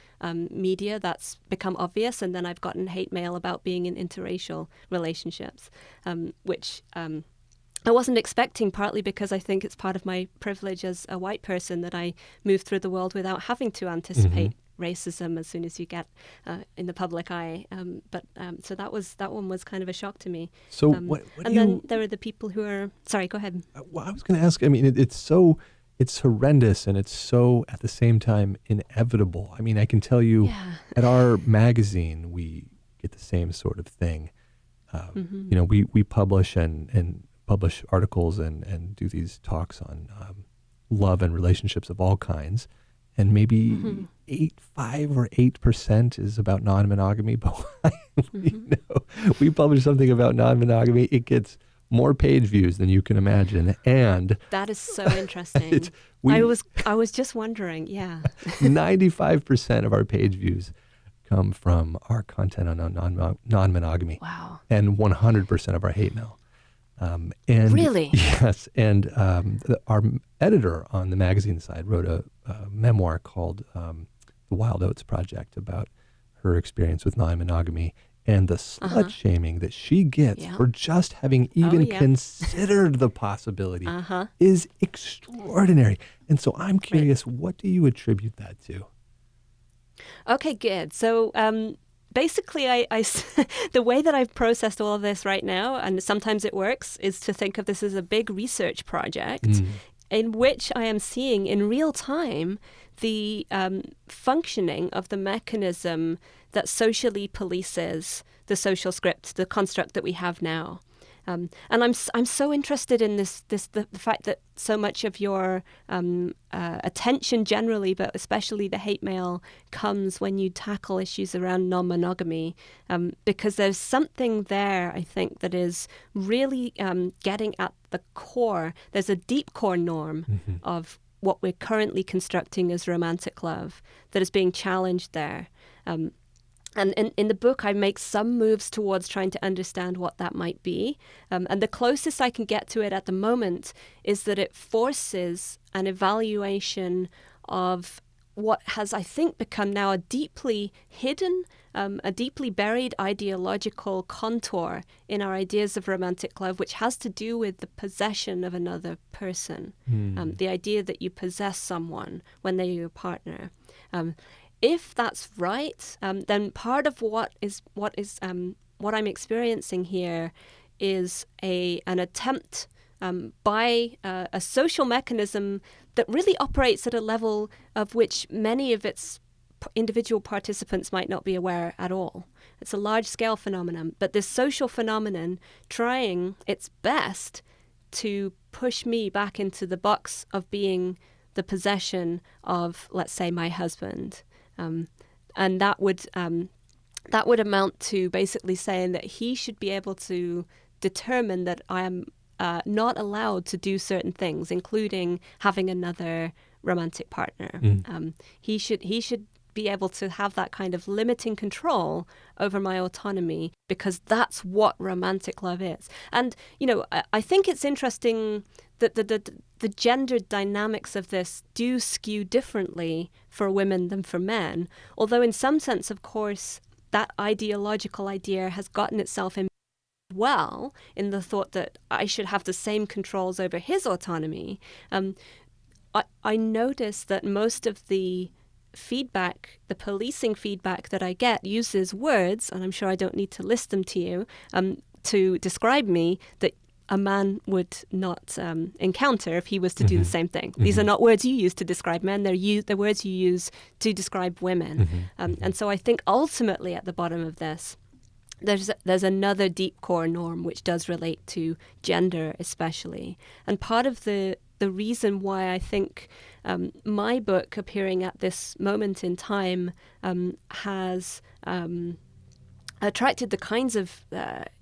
Speaker 2: media that's become obvious. And then I've gotten hate mail about being in interracial relationships, which I wasn't expecting, partly because I think it's part of my privilege as a white person that I move through the world without having to anticipate racism as soon as you get in the public eye. So that one was kind of a shock to me.
Speaker 1: So
Speaker 2: then there are the people who are... Sorry, go ahead.
Speaker 1: Well, I was going to ask, I mean, it's horrendous, and it's so, at the same time, inevitable. I mean, I can tell you at our magazine, we get the same sort of thing. We publish and publish articles and do these talks on love and relationships of all kinds. And maybe 5 or 8% is about non-monogamy. But we publish something about non-monogamy, it gets more page views than you can imagine. And
Speaker 2: that is so interesting. I was just wondering,
Speaker 1: 95% of our page views come from our content on non-monogamy.
Speaker 2: Wow.
Speaker 1: And 100% of our hate mail. And
Speaker 2: Really?
Speaker 1: yes, and our editor on the magazine side wrote a memoir called The Wild Oats Project about her experience with non-monogamy and the slut shaming that she gets for just having even considered the possibility is extraordinary. And so I'm curious, what do you attribute that to?
Speaker 2: Okay, good. So basically, the way that I've processed all of this right now, and sometimes it works, is to think of this as a big research project in which I am seeing in real time the functioning of the mechanism that socially polices the social script, the construct that we have now. And I'm so interested in the fact that so much of your attention generally, but especially the hate mail, comes when you tackle issues around non-monogamy, because there's something there, I think, that is really getting at the core. There's a deep core norm of what we're currently constructing as romantic love that is being challenged there. And in the book, I make some moves towards trying to understand what that might be. And the closest I can get to it at the moment is that it forces an evaluation of what has, I think, become now a deeply hidden, a deeply buried ideological contour in our ideas of romantic love, which has to do with the possession of another person. The idea that you possess someone when they're your partner. If that's right, then part of what I'm experiencing here is an attempt by a social mechanism that really operates at a level of which many of its individual participants might not be aware at all. It's a large-scale phenomenon, but this social phenomenon trying its best to push me back into the box of being the possession of, let's say, my husband. And that would amount to basically saying that he should be able to determine that I am not allowed to do certain things, including having another romantic partner. He should be able to have that kind of limiting control over my autonomy, because that's what romantic love is. And I think it's interesting that the gender dynamics of this do skew differently for women than for men, although in some sense, of course, that ideological idea has gotten itself in well in the thought that I should have the same controls over his autonomy. I notice that most of the feedback, the policing feedback that I get, uses words, and I'm sure I don't need to list them to you, to describe me, that a man would not encounter if he was to do the same thing. These are not words you use to describe men, they're words you use to describe women. And so I think ultimately at the bottom of this, there's another deep core norm which does relate to gender especially. And part of the reason why I think my book appearing at this moment in time has attracted the kinds of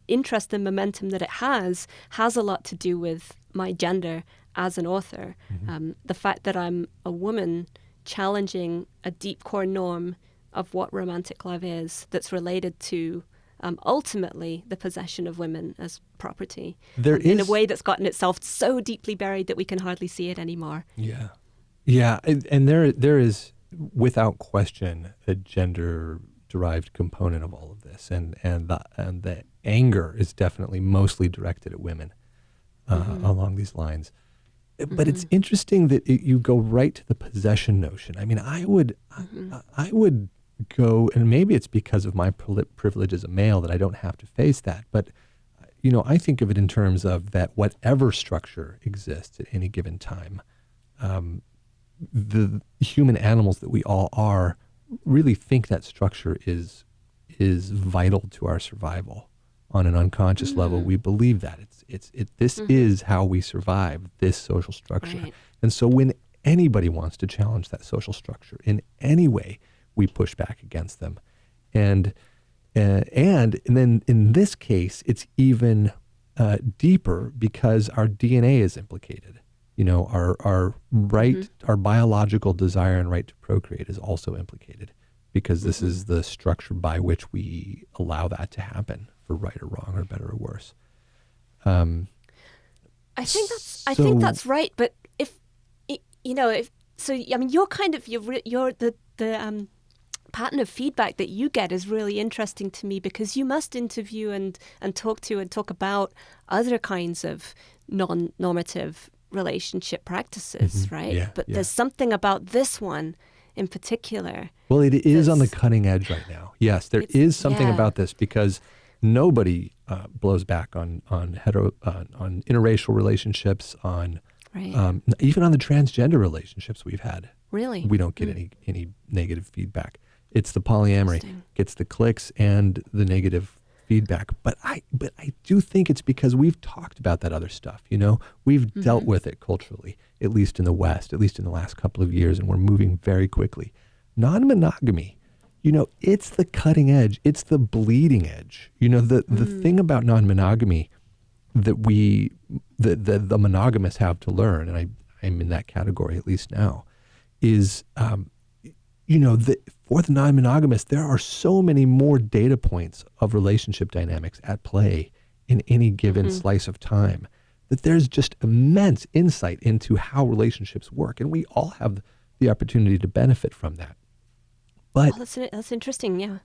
Speaker 2: interest and momentum that it has a lot to do with my gender as an author. The fact that I'm a woman challenging a deep core norm of what romantic love is that's related to ultimately the possession of women as property in a way that's gotten itself so deeply buried that we can hardly see it anymore.
Speaker 1: Yeah, and there is without question a gender-derived component of all of this, and the anger is definitely mostly directed at women along these lines. But it's interesting that you go right to the possession notion. I mean, I would go, and maybe it's because of my privilege as a male that I don't have to face that, but I think of it in terms of that whatever structure exists at any given time, the human animals that we all are really think that structure is vital to our survival. On an unconscious level, we believe that this is how we survive, this social structure. Right. And so when anybody wants to challenge that social structure in any way, we push back against them. And then in this case, it's even deeper because our DNA is implicated. Our right, our biological desire and right to procreate is also implicated, because this is the structure by which we allow that to happen, for right or wrong, or better or worse.
Speaker 2: I think that's right. But if you're kind of you're the pattern of feedback that you get is really interesting to me, because you must interview and talk about other kinds of non-normative relationship practices, right?
Speaker 1: Yeah,
Speaker 2: but there's something about this one in particular.
Speaker 1: Well, it is on the cutting edge right now. Yes, there is something about this, because nobody blows back on interracial relationships, on even on the transgender relationships we've had.
Speaker 2: Really,
Speaker 1: we don't get any negative feedback. It's the polyamory gets the clicks and the negative feedback. But I do think it's because we've talked about that other stuff. We've dealt with it culturally, at least in the West, at least in the last couple of years, and we're moving very quickly. Non-monogamy, it's the cutting edge. It's the bleeding edge. The thing about non-monogamy that the monogamists have to learn, and I'm in that category at least now, is, for the non-monogamous, there are so many more data points of relationship dynamics at play in any given slice of time, that there's just immense insight into how relationships work, and we all have the opportunity to benefit from that. But
Speaker 2: that's interesting, yeah.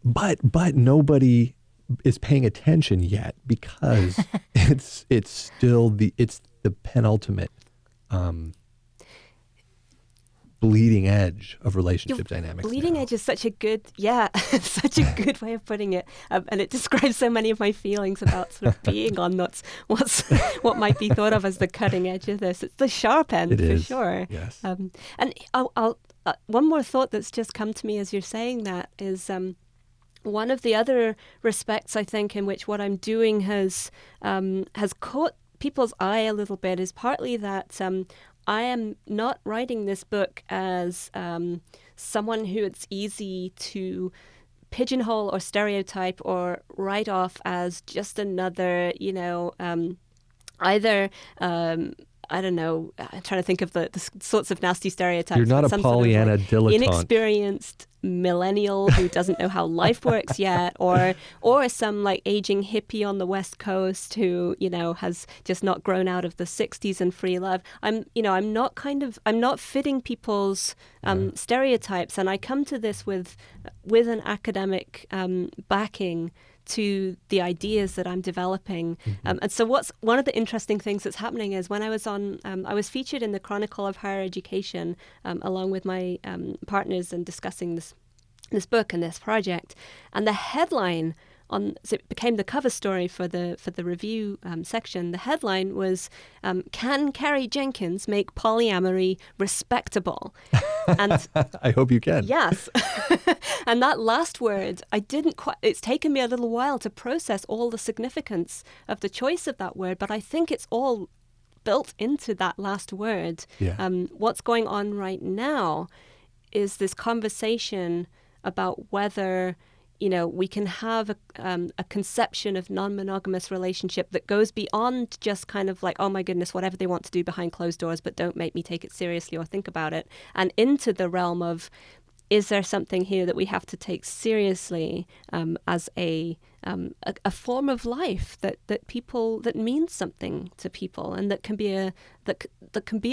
Speaker 1: But nobody is paying attention yet, because it's still the penultimate bleeding edge of relationship dynamics.
Speaker 2: Bleeding edge is such a good way of putting it, and it describes so many of my feelings about sort of being on what might be thought of as the cutting edge of this. It's the sharp end, for sure.
Speaker 1: Yes.
Speaker 2: And I'll one more thought that's just come to me as you're saying that is, one of the other respects I think in which what I'm doing has caught people's eye a little bit is partly that I am not writing this book as someone who it's easy to pigeonhole or stereotype or write off as just another, either I don't know, I'm trying to think of the sorts of nasty stereotypes.
Speaker 1: You're not a Pollyanna dilettante.
Speaker 2: Inexperienced millennial who doesn't know how life works yet, or some like aging hippie on the West Coast who, has just not grown out of the 60s and free love. I'm not fitting people's stereotypes, and I come to this with an academic backing to the ideas that I'm developing. And so one of the interesting things that's happening is when I was I was featured in the Chronicle of Higher Education along with my partners and discussing this book and this project. And the headline so it became the cover story for the review section. The headline was, "Can Carrie Jenkins make polyamory respectable?" And
Speaker 1: I hope you can.
Speaker 2: Yes. And that last word, it's taken me a little while to process all the significance of the choice of that word, but I think it's all built into that last word.
Speaker 1: Yeah.
Speaker 2: What's going on right now is this conversation about whether we can have a conception of non-monogamous relationship that goes beyond just kind of like, oh my goodness, whatever they want to do behind closed doors, but don't make me take it seriously or think about it, and into the realm of, is there something here that we have to take seriously as a form of life that means something to people, and that can be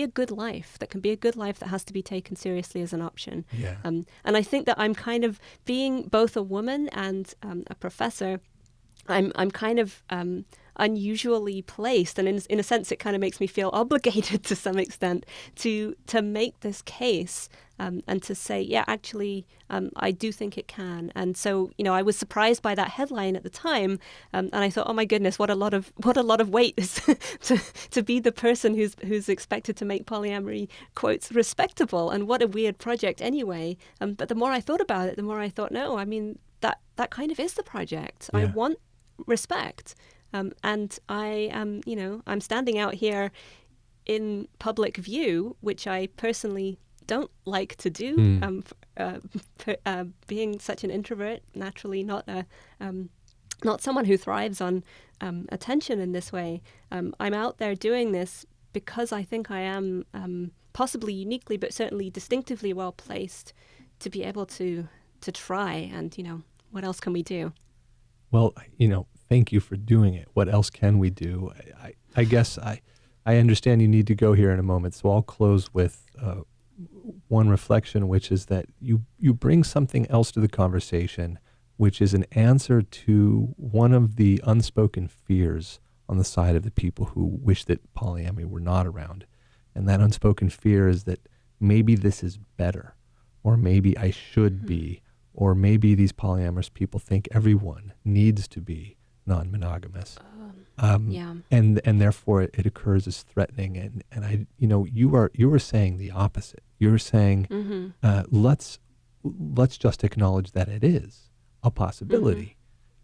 Speaker 2: a good life, that has to be taken seriously as an option.
Speaker 1: Yeah.
Speaker 2: And I think that I'm kind of, being both a woman and a professor, I'm kind of unusually placed, and in a sense it kind of makes me feel obligated to some extent to make this case and to say, yeah, actually I do think it can. And so I was surprised by that headline at the time, and I thought, oh my goodness, what a lot of weight is to be the person who's expected to make polyamory, quotes, respectable, and what a weird project anyway. But the more I thought about it, the more I thought, no, I mean that kind of is the project.
Speaker 1: Yeah.
Speaker 2: I want respect. And I am, I'm standing out here in public view, which I personally don't like to do. Being such an introvert, naturally not someone who thrives on attention in this way. I'm out there doing this because I think I am possibly uniquely, but certainly distinctively well placed to be able to try. And what else can we do?
Speaker 1: Well, thank you for doing it. What else can we do? I guess I understand you need to go here in a moment, so I'll close with one reflection, which is that you bring something else to the conversation, which is an answer to one of the unspoken fears on the side of the people who wish that polyamory were not around. And that unspoken fear is that maybe this is better, or maybe I should be, or maybe these polyamorous people think everyone needs to be non-monogamous. And therefore it occurs as threatening. And I, you were saying the opposite. You're saying, let's just acknowledge that it is a possibility,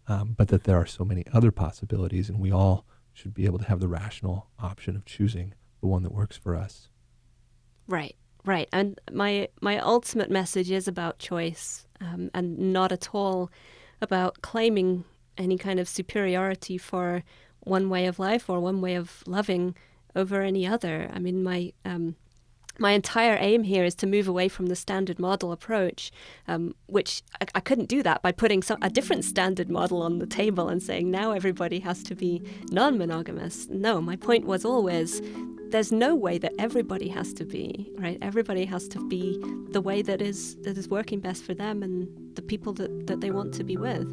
Speaker 1: but that there are so many other possibilities, and we all should be able to have the rational option of choosing the one that works for us.
Speaker 2: Right. And my ultimate message is about choice, and not at all about claiming any kind of superiority for one way of life or one way of loving over any other. I mean, my entire aim here is to move away from the standard model approach, which I couldn't do that by putting a different standard model on the table and saying now everybody has to be non-monogamous. No, my point was always there's no way that everybody has to be, right? Everybody has to be the way that is working best for them and the people that they want to be with.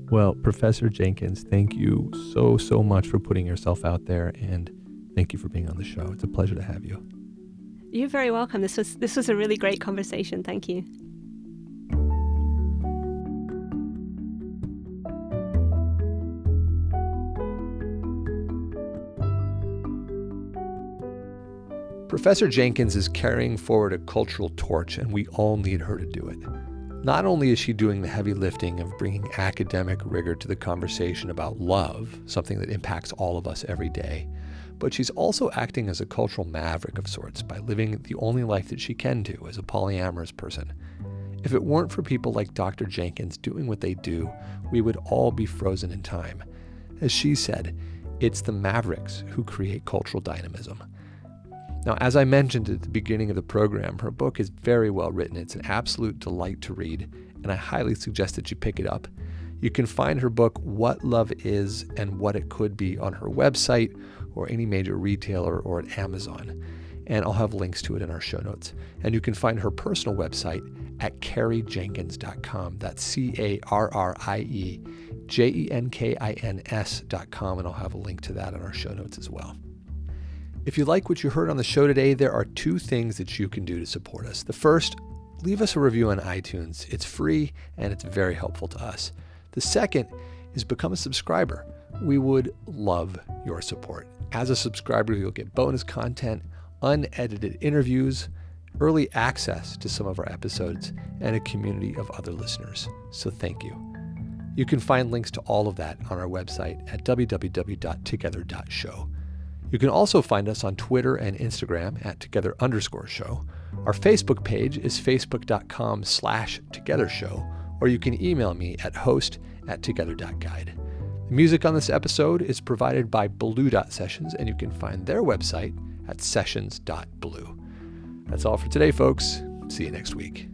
Speaker 1: Well, Professor Jenkins, thank you so much for putting yourself out there, and thank you for being on the show. It's a pleasure to have you.
Speaker 2: You're very welcome. This was a really great conversation. Thank you.
Speaker 1: Professor Jenkins is carrying forward a cultural torch, and we all need her to do it. Not only is she doing the heavy lifting of bringing academic rigor to the conversation about love, something that impacts all of us every day, but she's also acting as a cultural maverick of sorts by living the only life that she can do as a polyamorous person. If it weren't for people like Dr. Jenkins doing what they do, we would all be frozen in time. As she said, it's the mavericks who create cultural dynamism. Now, as I mentioned at the beginning of the program, her book is very well written. It's an absolute delight to read, and I highly suggest that you pick it up. You can find her book, What Love Is and What It Could Be, on her website or any major retailer or at Amazon. And I'll have links to it in our show notes. And you can find her personal website at carriejenkins.com. That's CarrieJenkins.com, and I'll have a link to that in our show notes as well. If you like what you heard on the show today, there are two things that you can do to support us. The first, leave us a review on iTunes. It's free and it's very helpful to us. The second is become a subscriber. We would love your support. As a subscriber, you'll get bonus content, unedited interviews, early access to some of our episodes, and a community of other listeners. So thank you. You can find links to all of that on our website at www.together.show. You can also find us on Twitter and Instagram at together_show. Our Facebook page is facebook.com/togethershow, or you can email me at host@together.guide. The music on this episode is provided by Blue Sessions, and you can find their website at sessions.blue. That's all for today, folks. See you next week.